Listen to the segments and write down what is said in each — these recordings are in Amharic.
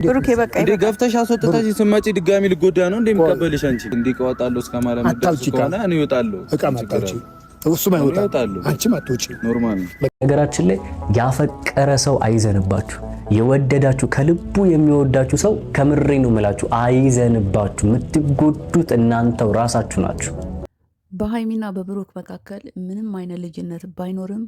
ብሩኬ በቃ እንዴ ገፍተሽ አስወጥተሽ ስመጪ ድጋሚ ልጎዳ ነው እንዴ የምቀበልሽ አንቺ እንዴ ቀዋጣለሁ እስከማለት ምድርስ ከሆነ እኔ እወጣለሁ እቃ ማጣች እሱም አይወጣም አንቺም አትወጪ ኖርማል ነው። ነገራችን ላይ ያፈቀረ ሰው አይዘንባችሁ፣ የወደዳችሁ ከልቡ የሚወዳችሁ ሰው ከምሬ ነው የምላችሁ አይዘንባችሁ። የምትጎዱት እናንተው ራሳችሁ ናችሁ። በሃይሚና በብሩክ መካከል ምንም አይነት ልጅነት ባይኖርም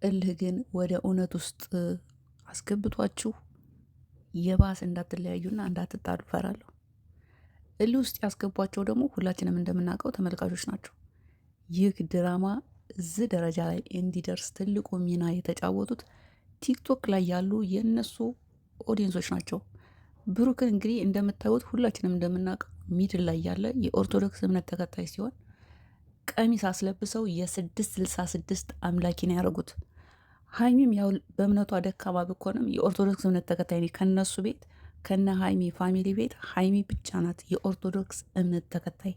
እልህ ግን ወደ እውነት ውስጥ አስገብቷችሁ የባስ እንዳትለያዩና እንዳትጣሉ ፈራለሁ። እልህ ውስጥ ያስገቧቸው ደግሞ ሁላችንም እንደምናውቀው ተመልካቾች ናቸው። ይህ ድራማ እዚህ ደረጃ ላይ እንዲደርስ ትልቁ ሚና የተጫወቱት ቲክቶክ ላይ ያሉ የእነሱ ኦዲየንሶች ናቸው። ብሩክን እንግዲህ እንደምታዩት ሁላችንም እንደምናውቀው ሚድል ላይ ያለ የኦርቶዶክስ እምነት ተከታይ ሲሆን ቀሚስ አስለብሰው የ666 አምላኪ ነው ያደረጉት። ሀይሚም ያው በእምነቷ ደካማ ብኮንም የኦርቶዶክስ እምነት ተከታይ ነው። ከነሱ ቤት ከነ ሀይሚ ፋሚሊ ቤት ሀይሚ ብቻ ናት የኦርቶዶክስ እምነት ተከታይ።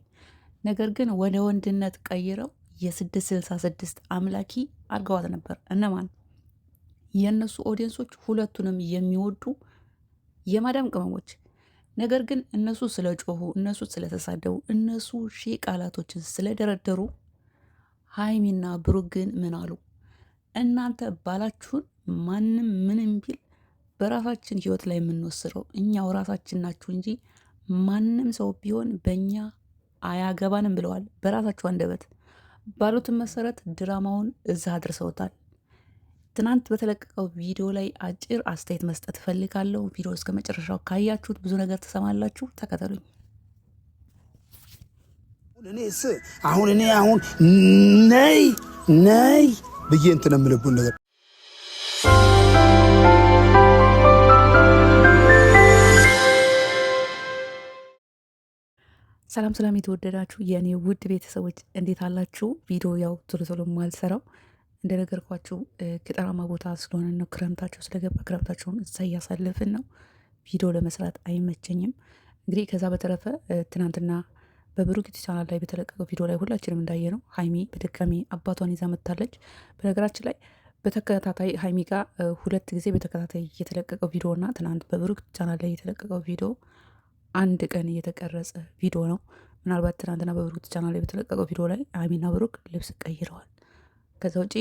ነገር ግን ወደ ወንድነት ቀይረው የ666 አምላኪ አድርገዋት ነበር። እነማን? የእነሱ ኦዲየንሶች ሁለቱንም የሚወዱ የማዳም ቅመሞች። ነገር ግን እነሱ ስለ ጮሁ፣ እነሱ ስለተሳደቡ፣ እነሱ ሺህ ቃላቶችን ስለደረደሩ ሀይሚና ብሩክ ግን ምን አሉ? እናንተ ባላችሁን ማንም ምንም ቢል በራሳችን ህይወት ላይ የምንወስረው እኛው ራሳችን ናችሁ እንጂ ማንም ሰው ቢሆን በእኛ አያገባንም ብለዋል። በራሳችሁ አንደበት ባሉትን መሰረት ድራማውን እዛ አድርሰውታል። ትናንት በተለቀቀው ቪዲዮ ላይ አጭር አስተያየት መስጠት እፈልጋለሁ። ቪዲዮ እስከ መጨረሻው ካያችሁት ብዙ ነገር ትሰማላችሁ። ተከተሉኝ። አሁን ነይ ብዬ እንትን የምልቡን ነገር ሰላም ሰላም፣ የተወደዳችሁ የእኔ ውድ ቤተሰቦች እንዴት አላችሁ? ቪዲዮ ያው ቶሎ ቶሎ ማልሰራው እንደነገርኳችሁ ገጠራማ ቦታ ስለሆነ ነው። ክረምታቸው ስለገባ ክረምታቸውን እዛ እያሳለፍን ነው። ቪዲዮ ለመስራት አይመቸኝም። እንግዲህ ከዛ በተረፈ ትናንትና በብሩክ ቻናል ላይ በተለቀቀው ቪዲዮ ላይ ሁላችንም እንዳየ ነው ሀይሚ በድጋሚ አባቷን ይዛ መጥታለች። በነገራችን ላይ በተከታታይ ሀይሚ ጋር 2 ጊዜ በተከታታይ የተለቀቀው ቪዲዮ እና ትናንት በብሩክ ቻናል ላይ የተለቀቀው ቪዲዮ አንድ ቀን የተቀረጸ ቪዲዮ ነው። ምናልባት ትናንትና በብሩክ ቻናል ላይ በተለቀቀው ቪዲዮ ላይ ሀይሚና ብሩክ ልብስ ቀይረዋል። ከዛ ውጪ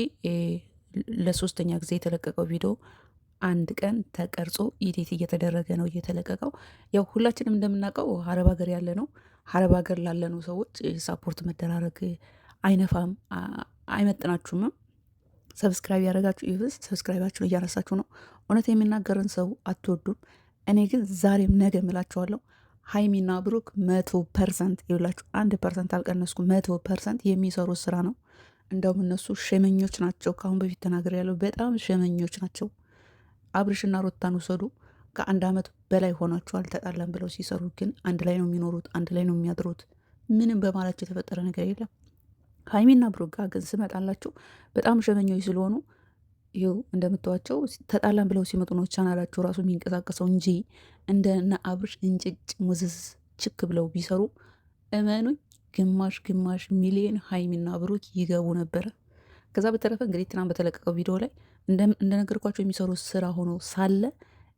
ለ3ኛ ጊዜ የተለቀቀው ቪዲዮ አንድ ቀን ተቀርጾ ኢዲት እየተደረገ ነው እየተለቀቀው። ያው ሁላችንም እንደምናውቀው ሀረብ ሀገር ያለ ነው። ሀረብ ሀገር ላለነው ሰዎች ሳፖርት መደራረግ አይነፋም፣ አይመጥናችሁምም። ሰብስክራይብ ያደረጋችሁ ይብስ ሰብስክራይባችሁን እያነሳችሁ ነው። እውነት የሚናገርን ሰው አትወዱም። እኔ ግን ዛሬም ነገ እምላችኋለሁ ሀይሚና ብሩክ 100% ይላችሁ 1% አልቀነስኩም። 100% የሚሰሩት ስራ ነው። እንደውም እነሱ ሸመኞች ናቸው። ከአሁን በፊት ተናገር ያለው በጣም ሸመኞች ናቸው። አብርሽና ሮታን ውሰዱ። ከ1 ዓመት በላይ ሆኗቸዋል ተጣላን ብለው ሲሰሩ፣ ግን አንድ ላይ ነው የሚኖሩት፣ አንድ ላይ ነው የሚያድሩት። ምንም በማላቸው የተፈጠረ ነገር የለም። ሀይሚና ብሩክ ጋር ግን ስመጣላችሁ በጣም ሸመኞች ስለሆኑ ይኸው እንደምታዋቸው ተጣላን ብለው ሲመጡ ነው ቻናላቸው ራሱ የሚንቀሳቀሰው እንጂ እንደነ አብርሽ እንጭጭ ሙዝዝ ችክ ብለው ቢሰሩ እመኑኝ ግማሽ ሚሊዮን ሀይሚና ብሩክ ይገቡ ነበረ። ከዛ በተረፈ እንግዲህ ትናንት በተለቀቀው ቪዲዮ ላይ እንደነገርኳቸው የሚሰሩት ስራ ሆኖ ሳለ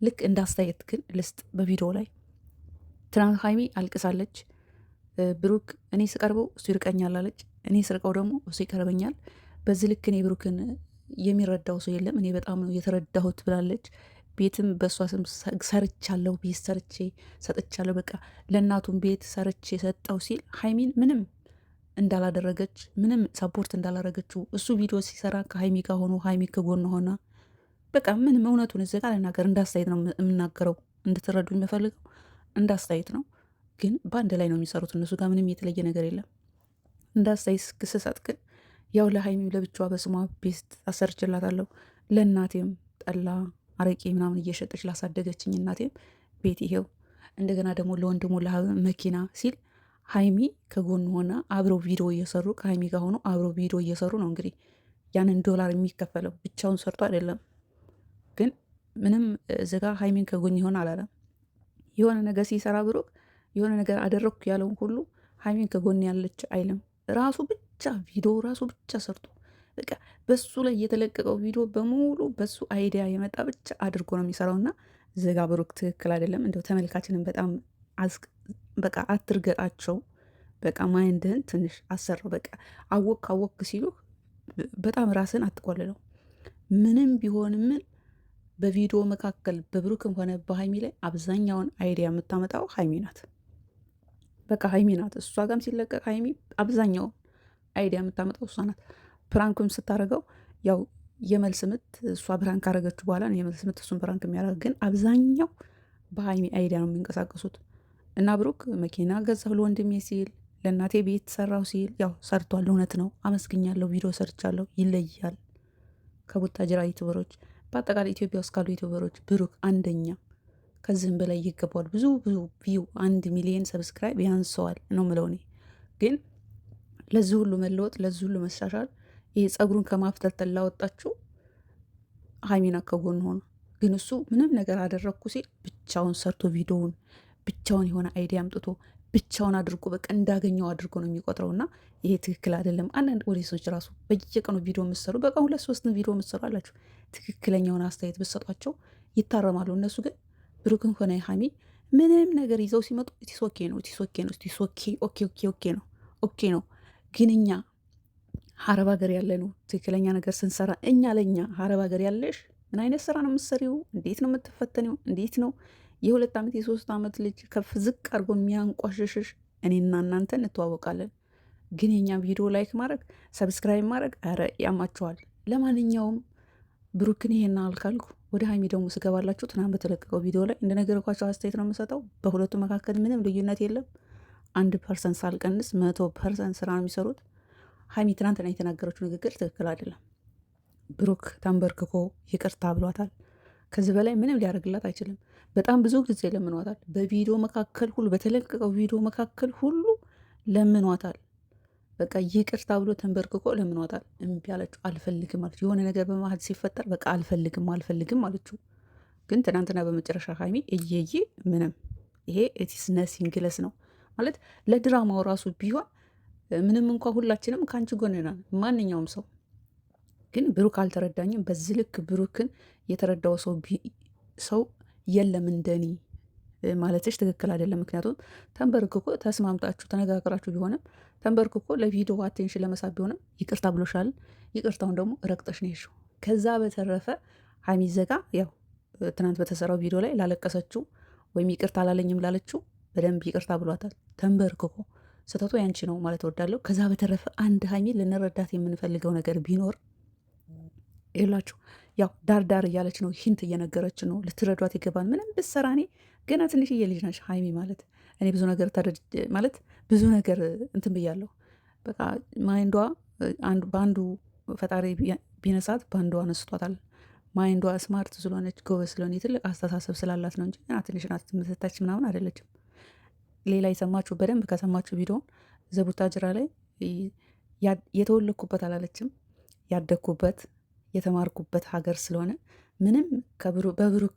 ልክ እንዳስተያየት ግን ልስጥ። በቪዲዮ ላይ ትናንት ሀይሚ አልቅሳለች። ብሩክ እኔ ስቀርበው እሱ ይርቀኛል አለች። እኔ ስርቀው ደግሞ እሱ ይቀርበኛል። በዚህ ልክ እኔ ብሩክን የሚረዳው ሰው የለም፣ እኔ በጣም ነው የተረዳሁት ብላለች። ቤትም በእሷ ስም ሰርቻለሁ፣ ቤት ሰርቼ ሰጥቻለሁ፣ በቃ ለእናቱም ቤት ሰርቼ ሰጠው ሲል ሀይሚን ምንም እንዳላደረገች ምንም ሰፖርት እንዳላደረገችው እሱ ቪዲዮ ሲሰራ ከሀይሚ ጋር ሆኖ ሀይሚ ከጎን ሆና በቃ ምንም እውነቱን እዚህ ጋር ልናገር እንዳስተያየት ነው የምናገረው፣ እንድትረዱ የምፈልገው እንዳስተያየት ነው። ግን በአንድ ላይ ነው የሚሰሩት እነሱ ጋር ምንም የተለየ ነገር የለም። እንዳስተያየት ስሰጥ ግን ያው ለሀይሚም ለብቻዋ በስሟ ቤት አሰርችላታለሁ፣ ለእናቴም ጠላ አረቄ ምናምን እየሸጠች ላሳደገችኝ እናቴም ቤት ይሄው፣ እንደገና ደግሞ ለወንድሙ መኪና ሲል ሀይሚ ከጎን ሆና አብረው ቪዲዮ እየሰሩ ከሀይሚ ጋር ሆኖ አብረው ቪዲዮ እየሰሩ ነው እንግዲህ ያንን $1 የሚከፈለው ብቻውን ሰርቶ አይደለም። ግን ምንም እዚጋ ሀይሚን ከጎን ይሆን አላለም። የሆነ ነገር ሲሰራ ብሩክ የሆነ ነገር አደረግኩ ያለውን ሁሉ ሀይሚን ከጎን ያለች አይልም። ራሱ ብቻ ቪዲዮ ራሱ ብቻ ሰርቶ በቃ በሱ ላይ የተለቀቀው ቪዲዮ በሙሉ በሱ አይዲያ የመጣ ብቻ አድርጎ ነው የሚሰራውና ዝጋ ብሩክ ትክክል አይደለም። እንደው ተመልካችንን በጣም በቃ አትርገጣቸው። በቃ ማይንድህን ትንሽ አሰራው። በቃ አወክ ሲሉ በጣም ራስን አትቆልለው። ምንም ቢሆን ምን በቪዲዮ መካከል በብሩክም ሆነ በሀይሚ ላይ አብዛኛውን አይዲያ የምታመጣው ሀይሚ ናት። በቃ ሀይሚ ናት። እሷ ጋም ሲለቀቅ ሀይሚ አብዛኛውን አይዲያ የምታመጣው እሷ ናት። ፕራንክም ስታደርገው ያው የመልስ ምት እሷ ፕራንክ ካረገችው በኋላ የመልስ ምት እሱን ፕራንክ የሚያደርግ ግን አብዛኛው በሀይሚ አይዲያ ነው የሚንቀሳቀሱት። እና ብሩክ መኪና ገዛሁ ለወንድሜ ሲል ለእናቴ ቤት ሰራው ሲል ያው ሰርቷል። እውነት ነው፣ አመስግኛለሁ። ቪዲዮ ሰርቻለሁ። ይለያል ከቡታጅራ ዩቱበሮች፣ በአጠቃላይ ኢትዮጵያ ውስጥ ካሉ ዩቱበሮች ብሩክ አንደኛ፣ ከዚህም በላይ ይገባዋል። ብዙ ቪው 1 ሚሊዮን ሰብስክራይብ ያንሰዋል ነው ምለው እኔ። ግን ለዚህ ሁሉ መለወጥ፣ ለዚህ ሁሉ መሻሻል ይሄ ጸጉሩን ከማፍተልተል ላወጣችሁ ሀይሚና ከጎን ሆኖ ግን እሱ ምንም ነገር አደረግኩ ሲል ብቻውን ሰርቶ ቪዲዮውን ብቻውን የሆነ አይዲያ አምጥቶ ብቻውን አድርጎ በቃ እንዳገኘው አድርጎ ነው የሚቆጥረው። እና ይሄ ትክክል አይደለም። አንዳንድ ኦዲየንሶች ራሱ በየቀኑ ቪዲዮ የምትሰሩ በቀን 2-3 ቪዲዮ የምትሰሩ አላችሁ። ትክክለኛውን አስተያየት ብትሰጧቸው ይታረማሉ። እነሱ ግን ብሩክን ሆነ ሀይሚ ምንም ነገር ይዘው ሲመጡ ቲሶኬ ነው ኦኬ ነው። ግን እኛ ሀረብ ሀገር ያለ ነው ትክክለኛ ነገር ስንሰራ እኛ ለእኛ ሀረብ ሀገር ያለሽ ምን አይነት ስራ ነው የምትሰሪው? እንዴት ነው የምትፈተኒው? እንዴት ነው የ2 ዓመት የ3 ዓመት ልጅ ከፍ ዝቅ አድርጎ የሚያንቋሽሽሽ? እኔና እናንተ እንተዋወቃለን። ግን የኛ ቪዲዮ ላይክ ማድረግ ሰብስክራይብ ማድረግ ኧረ ያማቸዋል። ለማንኛውም ብሩክን ይሄን አልካልኩ ወደ ሀይሚ ደግሞ ስገባላችሁ ትናንት በተለቀቀው ቪዲዮ ላይ እንደነገርኳቸው አስተያየት ነው የምሰጠው። በሁለቱ መካከል ምንም ልዩነት የለም። 1% ሳልቀንስ 100% ስራ ነው የሚሰሩት። ሀይሚ ትናንትና የተናገረችው ንግግር ትክክል አይደለም። ብሩክ ተንበርክኮ ይቅርታ ብሏታል። ከዚህ በላይ ምንም ሊያደርግላት አይችልም። በጣም ብዙ ጊዜ ለምኗታል። በቪዲዮ መካከል ሁሉ በተለቀቀው ቪዲዮ መካከል ሁሉ ለምኗታል። በቃ ይቅርታ ብሎ ተንበርክኮ ለምኗታል። እምቢ አለችው። አልፈልግም አለችው። የሆነ ነገር በመሀል ሲፈጠር በቃ አልፈልግም አለችው። ግን ትናንትና በመጨረሻ ሀይሚ እየዬ ምንም ይሄ ኢትስ ነሲንግለስ ነው ማለት ለድራማው ራሱ ቢሆን ምንም እንኳ ሁላችንም ከአንቺ ጎንናል ማንኛውም ሰው ግን ብሩክ አልተረዳኝም። በዚህ ልክ ብሩክን የተረዳው ሰው የለም እንደኔ ማለትሽ ትክክል አይደለም። ምክንያቱም ተንበርክኮ ተስማምጣችሁ ተነጋግራችሁ ቢሆንም ተንበርክኮ ለቪዲዮ አቴንሽን ለመሳብ ቢሆንም ይቅርታ ብሎሻል። ይቅርታውን ደግሞ ረግጠሽ ነው የሄድሽው። ከዛ በተረፈ ሀይሚ ዘጋ ያው ትናንት በተሰራው ቪዲዮ ላይ ላለቀሰችው ወይም ይቅርታ አላለኝም ላለችው በደንብ ይቅርታ ብሏታል። ተንበርክኮ ስህተቱ ያንቺ ነው ማለት ወዳለሁ። ከዛ በተረፈ አንድ ሀይሚ ልንረዳት የምንፈልገው ነገር ቢኖር ይላችሁ ያው ዳርዳር እያለች ነው፣ ሂንት እየነገረች ነው። ልትረዷት ይገባል። ምንም ብትሰራ እኔ ገና ትንሽዬ ልጅ ነች ሀይሚ ማለት እኔ ብዙ ነገር ማለት ብዙ ነገር እንትን ብያለሁ። በቃ ማይንዷ በአንዱ ፈጣሪ ቢነሳት በአንዱ አነስቷታል። ማይንዷ ስማርት ስለሆነች ጎበዝ ስለሆነ ትልቅ አስተሳሰብ ስላላት ነው እንጂ ገና ትንሽ ናት። ምትታች ምናምን አይደለችም። ሌላ የሰማችሁ በደንብ ከሰማችሁ ቪዲዮን ዘቡታጅራ ላይ የተወለድኩበት አላለችም ያደግኩበት የተማርኩበት ሀገር ስለሆነ ምንም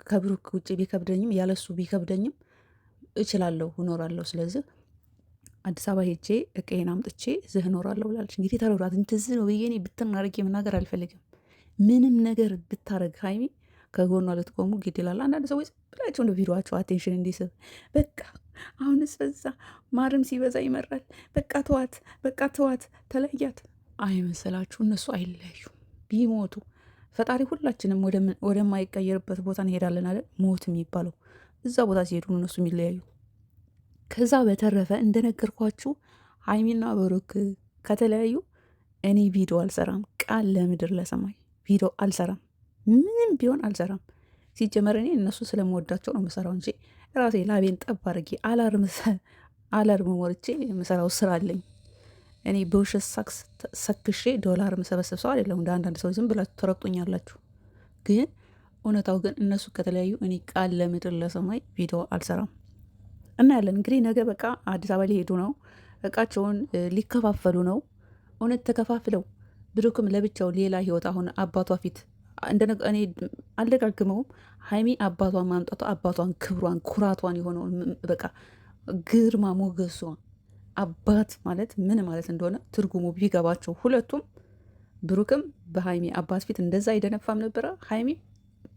ከብሩክ ውጭ ቢከብደኝም ያለሱ ቢከብደኝም እችላለሁ እኖራለሁ። ስለዚህ አዲስ አበባ ሄጄ እቄን አምጥቼ እዚህ እኖራለሁ ብላለች። እንግዲህ ተረዷት። እንትዝህ ነው ብዬ እኔ ብትን አድርጌ መናገር አልፈልግም። ምንም ነገር ብታረግ ሀይሚ ከጎኗ ልትቆሙ ግድ ይላል። አንዳንድ ሰዎች ብላቸው እንደ ቪዲዮቸው አቴንሽን እንዲስብ በቃ አሁንስ በዛ ማርም ሲበዛ ይመራል። በቃ ተዋት ተለያት አይመሰላችሁ። እነሱ አይለያዩ ቢሞቱ ፈጣሪ ሁላችንም ወደማይቀየርበት ቦታ እንሄዳለን አይደል? ሞት የሚባለው እዛ ቦታ ሲሄዱ እነሱ የሚለያዩ። ከዛ በተረፈ እንደነገርኳችሁ ሀይሚና ብሩክ ከተለያዩ እኔ ቪዲዮ አልሰራም። ቃል ለምድር ለሰማይ ቪዲዮ አልሰራም። ምንም ቢሆን አልሰራም። ሲጀመር እኔ እነሱ ስለምወዳቸው ነው የምሰራው እንጂ ራሴ ላቤን ጠብ አድርጌ አላርም ሞልቼ የምሰራው ስራ አለኝ። እኔ በውሸት ሰክሼ ዶላር መሰበሰብ ሰው አይደለም። እንደ አንዳንድ ሰው ዝም ብላችሁ ተረግጦኛላችሁ። ግን እውነታው ግን እነሱ ከተለያዩ እኔ ቃል ለምድር ለሰማይ ቪዲዮ አልሰራም። እናያለን እንግዲህ ነገ በቃ አዲስ አበባ ሊሄዱ ነው። እቃቸውን ሊከፋፈሉ ነው። እውነት ተከፋፍለው ብሩክም ለብቻው ሌላ ህይወት አሁን አባቷ ፊት እኔ አልደጋግመውም። ሀይሚ አባቷን ማምጣቷ አባቷን ክብሯን ኩራቷን የሆነውን በቃ ግርማ ሞገሷ አባት ማለት ምን ማለት እንደሆነ ትርጉሙ ቢገባቸው ሁለቱም ብሩክም በሀይሚ አባት ፊት እንደዛ አይደነፋም ነበረ። ሀይሚ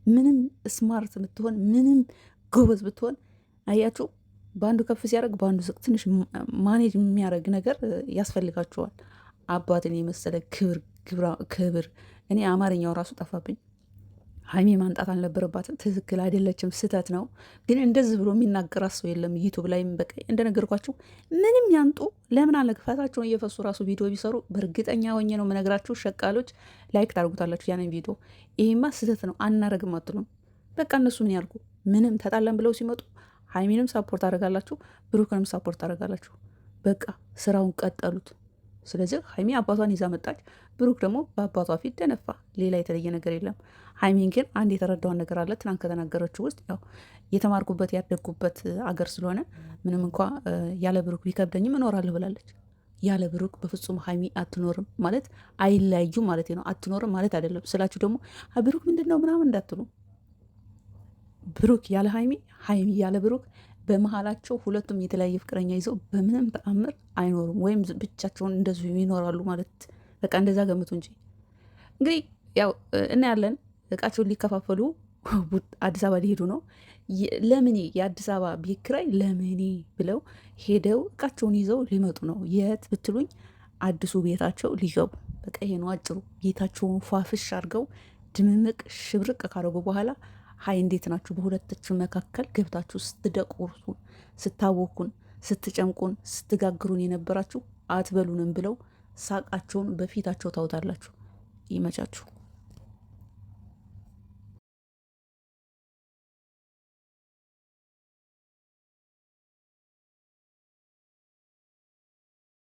ምንም ስማርት ብትሆን ምንም ጎበዝ ብትሆን አያችሁ፣ በአንዱ ከፍ ሲያደርግ በአንዱ ዝቅ ትንሽ ማኔጅ የሚያደርግ ነገር ያስፈልጋቸዋል። አባትን የመሰለ ክብር እኔ አማርኛው ራሱ ጠፋብኝ። ሀይሚ ማንጣት አልነበረባትም። ትክክል አይደለችም፣ ስህተት ነው። ግን እንደዚህ ብሎ የሚናገራት ሰው የለም። ዩቱብ ላይም በቃ እንደነገርኳችሁ ምንም ያንጡ ለምን አለግፋታቸውን እየፈሱ ራሱ ቪዲዮ ቢሰሩ በእርግጠኛ ሆኜ ነው የምነግራችሁ፣ ሸቃሎች ላይክ ታደርጉታላችሁ ያንን ቪዲዮ። ይሄማ ስህተት ነው አናረግም አትሉም። በቃ እነሱ ምን ያልኩ ምንም ተጣለን ብለው ሲመጡ ሀይሚንም ሳፖርት አደርጋላችሁ፣ ብሩክንም ሳፖርት አደርጋላችሁ። በቃ ስራውን ቀጠሉት። ስለዚህ ሀይሚ አባቷን ይዛ መጣች፣ ብሩክ ደግሞ በአባቷ ፊት ደነፋ። ሌላ የተለየ ነገር የለም። ሀይሚን ግን አንድ የተረዳውን ነገር አለ። ትናንት ከተናገረችው ውስጥ ያው የተማርኩበት ያደግኩበት አገር ስለሆነ ምንም እንኳ ያለ ብሩክ ቢከብደኝም እኖራለሁ ብላለች። ያለ ብሩክ በፍጹም ሀይሚ አትኖርም ማለት አይለያዩ ማለት ነው። አትኖርም ማለት አይደለም ስላችሁ ደግሞ ብሩክ ምንድን ነው ምናምን እንዳትሉ። ብሩክ ያለ ሀይሚ፣ ሀይሚ ያለ ብሩክ በመሀላቸው ሁለቱም የተለያየ ፍቅረኛ ይዘው በምንም ተአምር አይኖሩም፣ ወይም ብቻቸውን እንደዚሁ ይኖራሉ ማለት በቃ እንደዛ ገምቱ እንጂ። እንግዲህ ያው እናያለን። እቃቸውን ሊከፋፈሉ አዲስ አበባ ሊሄዱ ነው። ለምኔ የአዲስ አበባ ቤት ኪራይ ለምኔ ብለው ሄደው እቃቸውን ይዘው ሊመጡ ነው። የት ብትሉኝ አዲሱ ቤታቸው ሊገቡ። በቃ ይሄ ነው አጭሩ። ቤታቸውን ፏፍሽ አድርገው ድምምቅ ሽብርቅ ካደረጉ በኋላ ሀይ እንዴት ናችሁ? በሁለታችሁ መካከል ገብታችሁ ስትደቁሩን፣ ስታወኩን፣ ስትጨምቁን፣ ስትጋግሩን የነበራችሁ አትበሉንም ብለው ሳቃቸውን በፊታቸው ታውታላችሁ። ይመቻችሁ።